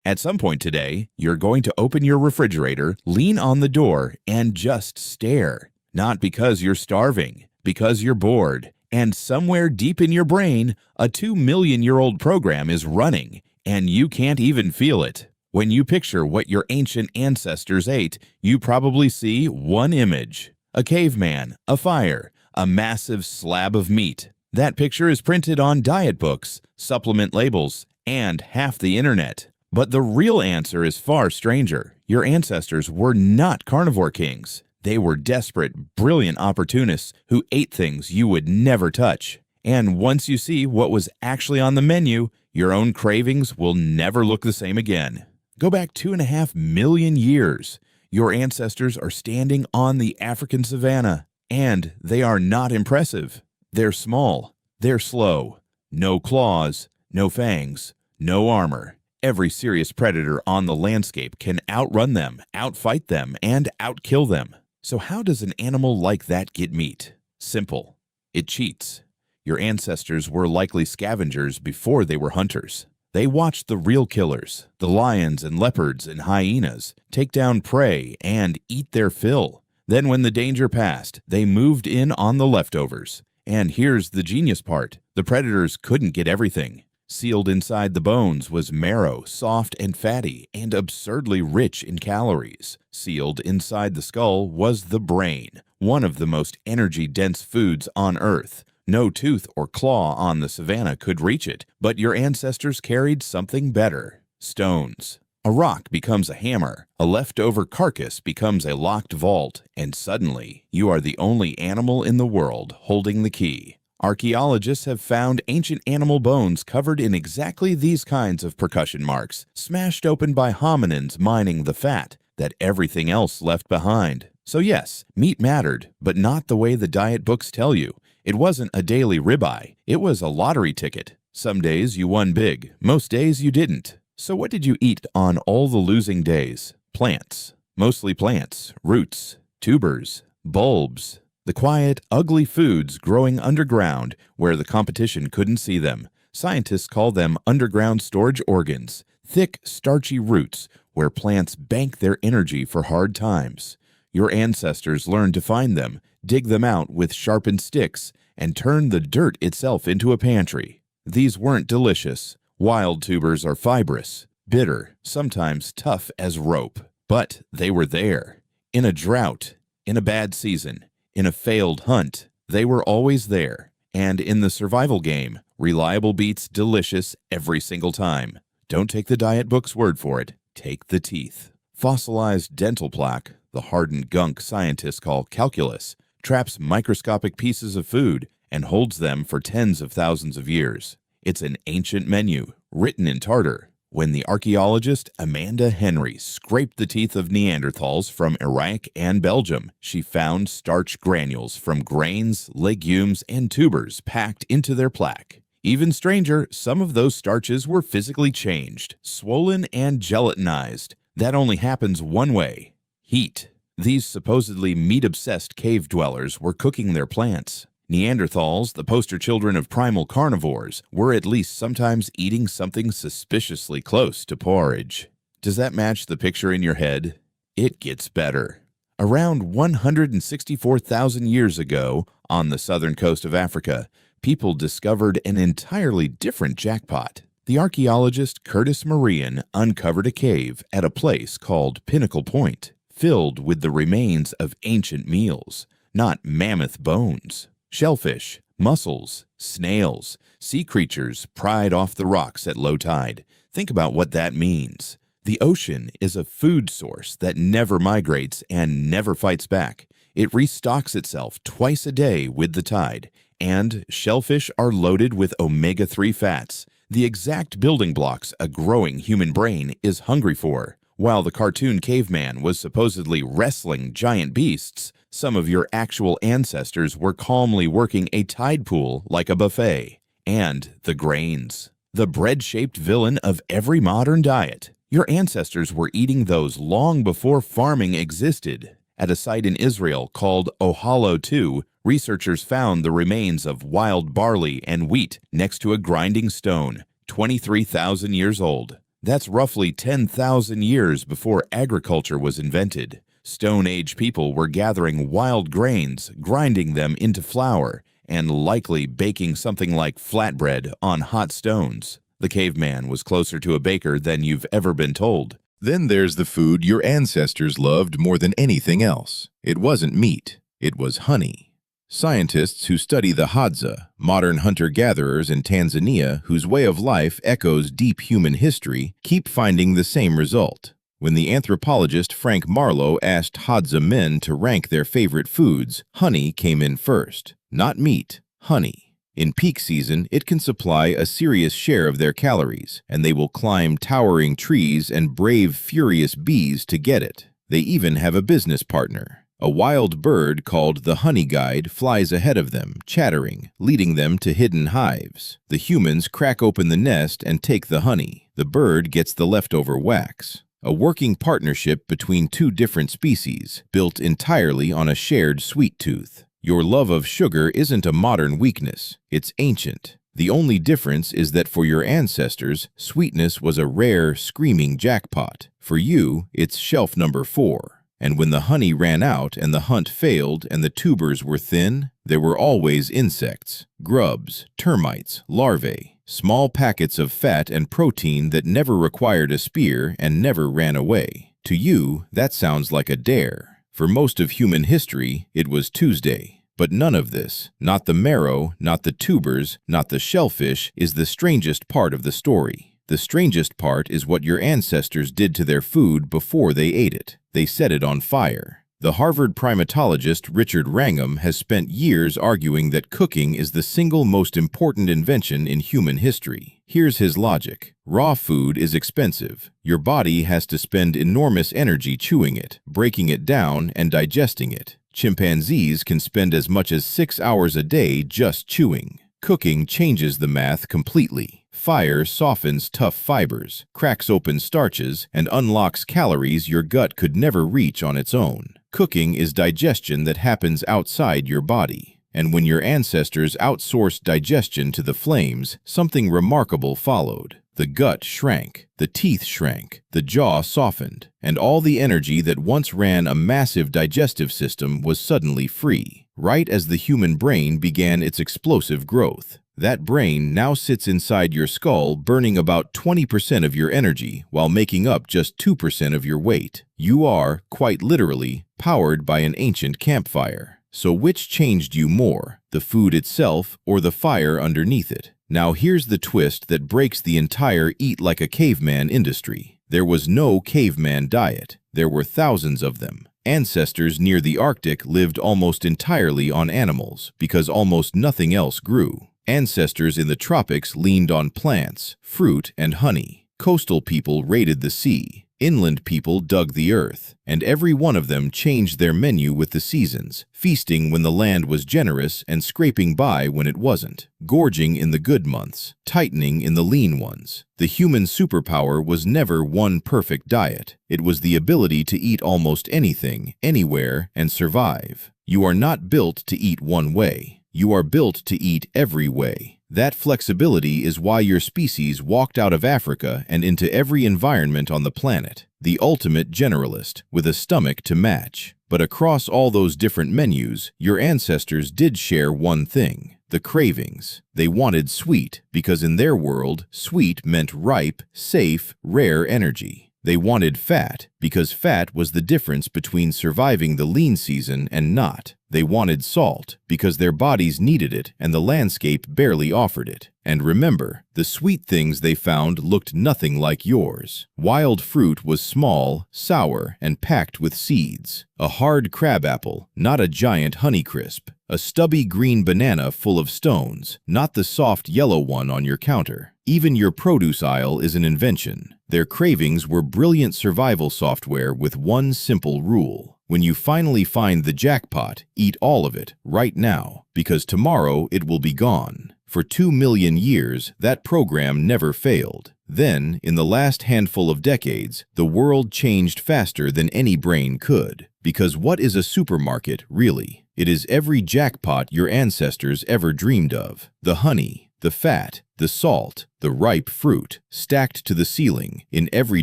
At some point today, you're going to open your refrigerator, lean on the door, and just stare. Not because you're starving, because you're bored. And somewhere deep in your brain, a 2 million-year-old program is running, and you can't even feel it. When you picture what your ancient ancestors ate, you probably see one image: a caveman, a fire, a massive slab of meat. That picture is printed on diet books, supplement labels, and half the internet. But the real answer is far stranger. Your ancestors were not carnivore kings. They were desperate, brilliant opportunists who ate things you would never touch. And once you see what was actually on the menu, your own cravings will never look the same again. Go back 2.5 million years. Your ancestors are standing on the African savanna, and they are not impressive. They're small. They're slow. No claws, no fangs, no armor. Every serious predator on the landscape can outrun them, outfight them, and outkill them. So how does an animal like that get meat? Simple. It cheats. Your ancestors were likely scavengers before they were hunters. They watched the real killers, the lions and leopards and hyenas, take down prey and eat their fill. Then when the danger passed, they moved in on the leftovers. And here's the genius part. The predators couldn't get everything. Sealed inside the bones was marrow, soft and fatty, and absurdly rich in calories. Sealed inside the skull was the brain, one of the most energy-dense foods on Earth. No tooth or claw on the savanna could reach it, but your ancestors carried something better: stones. A rock becomes a hammer, a leftover carcass becomes a locked vault, and suddenly you are the only animal in the world holding the key. Archaeologists have found ancient animal bones covered in exactly these kinds of percussion marks, smashed open by hominins mining the fat that everything else left behind. So yes, meat mattered, but not the way the diet books tell you. It wasn't a daily ribeye, it was a lottery ticket. Some days you won big, most days you didn't. So what did you eat on all the losing days? Plants. Mostly plants, roots, tubers, bulbs. The quiet, ugly foods growing underground where the competition couldn't see them. Scientists call them underground storage organs, thick, starchy roots where plants bank their energy for hard times. Your ancestors learned to find them, dig them out with sharpened sticks, and turn the dirt itself into a pantry. These weren't delicious. Wild tubers are fibrous, bitter, sometimes tough as rope. But they were there. In a drought, in a bad season, in a failed hunt, they were always there. And in the survival game, reliable beats delicious every single time. Don't take the diet book's word for it. Take the teeth. Fossilized dental plaque, the hardened gunk scientists call calculus, traps microscopic pieces of food and holds them for tens of thousands of years. It's an ancient menu, written in Tartar. When the archaeologist Amanda Henry scraped the teeth of Neanderthals from Iraq and Belgium, she found starch granules from grains, legumes, and tubers packed into their plaque. Even stranger, some of those starches were physically changed, swollen and gelatinized. That only happens one way: heat. These supposedly meat-obsessed cave dwellers were cooking their plants. Neanderthals, the poster children of primal carnivores, were at least sometimes eating something suspiciously close to porridge. Does that match the picture in your head? It gets better. Around 164,000 years ago, on the southern coast of Africa, people discovered an entirely different jackpot. The archaeologist Curtis Marion uncovered a cave at a place called Pinnacle Point, filled with the remains of ancient meals, not mammoth bones. Shellfish, mussels, snails, sea creatures pried off the rocks at low tide. Think about what that means. The ocean is a food source that never migrates and never fights back. It restocks itself twice a day with the tide. And shellfish are loaded with omega-3 fats, the exact building blocks a growing human brain is hungry for. While the cartoon caveman was supposedly wrestling giant beasts, some of your actual ancestors were calmly working a tide pool like a buffet. And the grains, the bread-shaped villain of every modern diet. Your ancestors were eating those long before farming existed. At a site in Israel called Ohalo 2, researchers found the remains of wild barley and wheat next to a grinding stone, 23,000 years old. That's roughly 10,000 years before agriculture was invented. Stone Age people were gathering wild grains, grinding them into flour, and likely baking something like flatbread on hot stones. The caveman was closer to a baker than you've ever been told. Then there's the food your ancestors loved more than anything else. It wasn't meat, it was honey. Scientists who study the Hadza, modern hunter-gatherers in Tanzania whose way of life echoes deep human history, keep finding the same result. When the anthropologist Frank Marlowe asked Hadza men to rank their favorite foods, honey came in first. Not meat, honey. In peak season, it can supply a serious share of their calories, and they will climb towering trees and brave furious bees to get it. They even have a business partner. A wild bird called the honey guide flies ahead of them, chattering, leading them to hidden hives. The humans crack open the nest and take the honey. The bird gets the leftover wax. A working partnership between two different species, built entirely on a shared sweet tooth. Your love of sugar isn't a modern weakness, it's ancient. The only difference is that for your ancestors, sweetness was a rare, screaming jackpot. For you, it's shelf number 4. And when the honey ran out and the hunt failed and the tubers were thin, there were always insects, grubs, termites, larvae, small packets of fat and protein that never required a spear and never ran away. To you, that sounds like a dare. For most of human history, it was Tuesday. But none of this, not the marrow, not the tubers, not the shellfish, is the strangest part of the story. The strangest part is what your ancestors did to their food before they ate it. They set it on fire. The Harvard primatologist Richard Wrangham has spent years arguing that cooking is the single most important invention in human history. Here's his logic. Raw food is expensive. Your body has to spend enormous energy chewing it, breaking it down, and digesting it. Chimpanzees can spend as much as 6 hours a day just chewing. Cooking changes the math completely. Fire softens tough fibers, cracks open starches, and unlocks calories your gut could never reach on its own. Cooking is digestion that happens outside your body. And when your ancestors outsourced digestion to the flames, something remarkable followed. The gut shrank, the teeth shrank, the jaw softened, and all the energy that once ran a massive digestive system was suddenly free, right as the human brain began its explosive growth. That brain now sits inside your skull, burning about 20% of your energy while making up just 2% of your weight. You are, quite literally, powered by an ancient campfire. So which changed you more, the food itself or the fire underneath it? Now here's the twist that breaks the entire eat like a caveman industry. There was no caveman diet. There were thousands of them. Ancestors near the Arctic lived almost entirely on animals because almost nothing else grew. Ancestors in the tropics leaned on plants, fruit, and honey. Coastal people raided the sea. Inland people dug the earth, and every one of them changed their menu with the seasons, feasting when the land was generous and scraping by when it wasn't, gorging in the good months, tightening in the lean ones. The human superpower was never one perfect diet. It was the ability to eat almost anything, anywhere, and survive. You are not built to eat one way. You are built to eat every way. That flexibility is why your species walked out of Africa and into every environment on the planet. The ultimate generalist, with a stomach to match. But across all those different menus, your ancestors did share one thing: the cravings. They wanted sweet, because in their world, sweet meant ripe, safe, rare energy. They wanted fat, because fat was the difference between surviving the lean season and not. They wanted salt, because their bodies needed it and the landscape barely offered it. And remember, the sweet things they found looked nothing like yours. Wild fruit was small, sour, and packed with seeds. A hard crabapple, not a giant Honeycrisp. A stubby green banana full of stones, not the soft yellow one on your counter. Even your produce aisle is an invention. Their cravings were brilliant survival software with one simple rule. When you finally find the jackpot, eat all of it, right now, because tomorrow it will be gone. For 2 million years, that program never failed. Then, in the last handful of decades, the world changed faster than any brain could. Because what is a supermarket, really? It is every jackpot your ancestors ever dreamed of. The honey, The fat, the salt, the ripe fruit, stacked to the ceiling, in every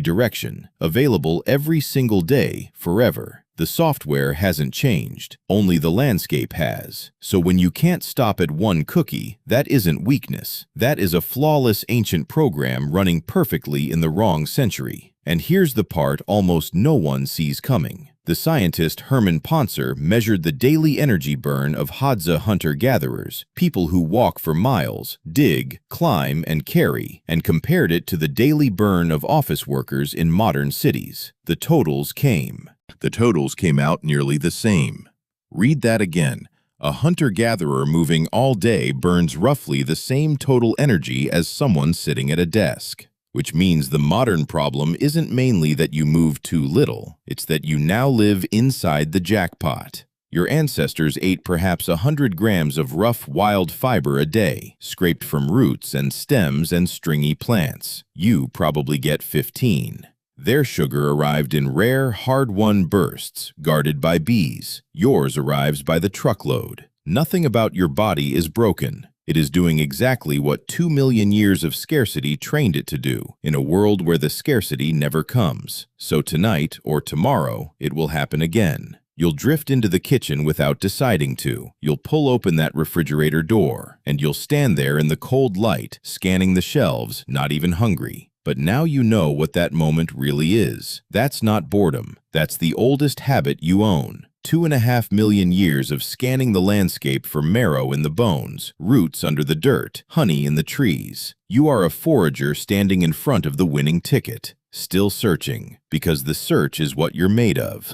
direction, available every single day, forever. The software hasn't changed, only the landscape has. So when you can't stop at one cookie, that isn't weakness. That is a flawless ancient program running perfectly in the wrong century. And here's the part almost no one sees coming. The scientist Hermann Ponzer measured the daily energy burn of Hadza hunter-gatherers, people who walk for miles, dig, climb, and carry, and compared it to the daily burn of office workers in modern cities. The totals came out nearly the same. Read that again. A hunter-gatherer moving all day burns roughly the same total energy as someone sitting at a desk. Which means the modern problem isn't mainly that you move too little, it's that you now live inside the jackpot. Your ancestors ate perhaps 100 grams of rough, wild fiber a day, scraped from roots and stems and stringy plants. You probably get 15. Their sugar arrived in rare, hard-won bursts, guarded by bees. Yours arrives by the truckload. Nothing about your body is broken. It is doing exactly what 2 million years of scarcity trained it to do, in a world where the scarcity never comes. So tonight, or tomorrow, it will happen again. You'll drift into the kitchen without deciding to. You'll pull open that refrigerator door, and you'll stand there in the cold light, scanning the shelves, not even hungry. But now you know what that moment really is. That's not boredom. That's the oldest habit you own. 2.5 million years of scanning the landscape for marrow in the bones, roots under the dirt, honey in the trees. You are a forager standing in front of the winning ticket, still searching, because the search is what you're made of.